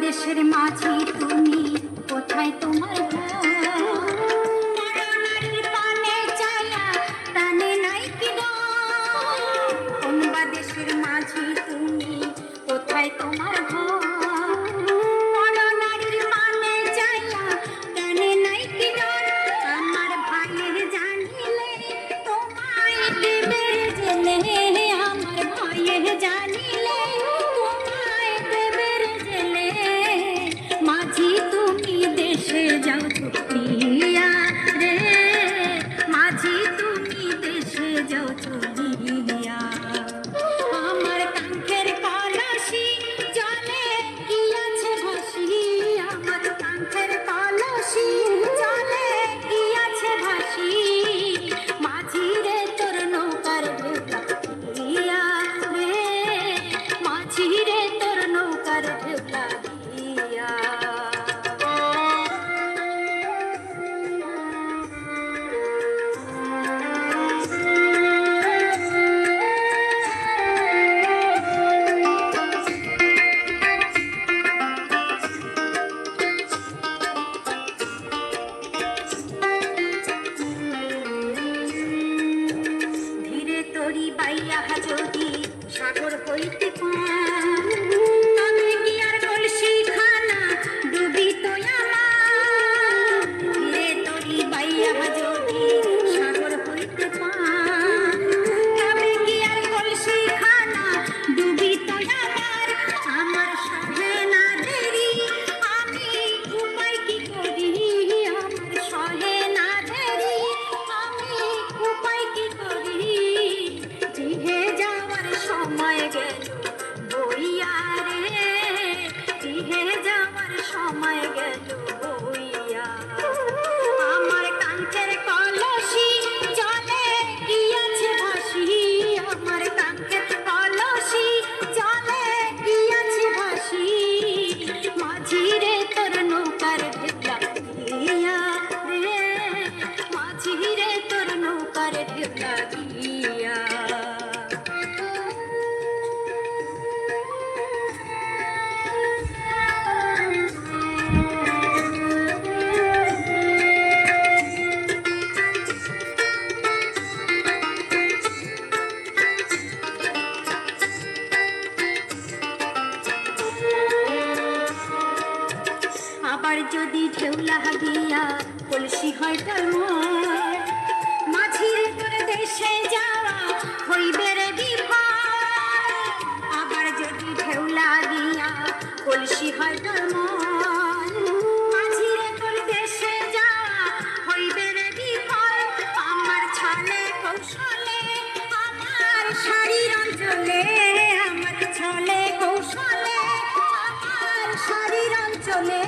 দেশের মাঝি তুমি কোথায় তোমার ঘর? নারীর পানে চায়া টানে নাই কি ডর? কোন বা দেশের মাঝি তুমি কোথায় তোমার ঘর? নারীর পানে চায়া টানে নাই কি ডর? আমার ভাইয়ের জানিলে তোমায় দেবে জেলে, আমার ভাইয়ের জানিলে তোমায় দেবে জেলে। মাঝি তুমি দেশে যাও চলিয়া রে, মাঝি তুমি দেশে যাও চলিয়া। আমার কাঙ্ক্ষের কলসি জলে গিয়াছে ভাসি, আমার কাঙ্ক্ষের কলসি জলে গিয়াছে ভাসি। মাঝি রে তোর নৌকার ঢেউলা রে, মাঝি রে তোর নৌকার ঢেউলা দিয়া। ধীরে তরি বাইয়া যদি সাগর হইতে পার, তবে কি আর কলসি খানা ডুবিত আমার? ধীরে তরি বাইয়া যদি সাগর হইতে পার, তবে কি আর কলসি খানা ডুবিত আমার? আমার সহে না দেরি, আমি উপায় কি করি? আমার সহে না দেরি, আমি উপায় কি করি? জিহে যাওয়ার সময় গেল বইয়া রে, জিহে যাওয়ার সময় গেল বইয়া। আমার কাঙ্ক্ষের কলসি জলে গিয়াছে ভাসি, আমার কাঙ্ক্ষের কলসি জলে গিয়াছে ভাসি। মাঝি রে তোর নৌকার ঢেউলা দিয়া রে, মাঝি রে তোর নৌকার ঢেউলা দিয়া। আবার যদি ঢেউলা গিয়া কলসি হয় টলমল, মাঝির তোর দেশে যাওয়া হইবে রে বিফল। আবার যদি ঢেউলা গিয়া কলসি হয় টলমল, মাঝির তোর দেশে যাওয়া হইবে রে বিফল। আমার ছলে কৌশলে, আমার শাড়ির অঞ্চলে, আমার ছলে কৌশলে, আমার শাড়ির অঞ্চলে।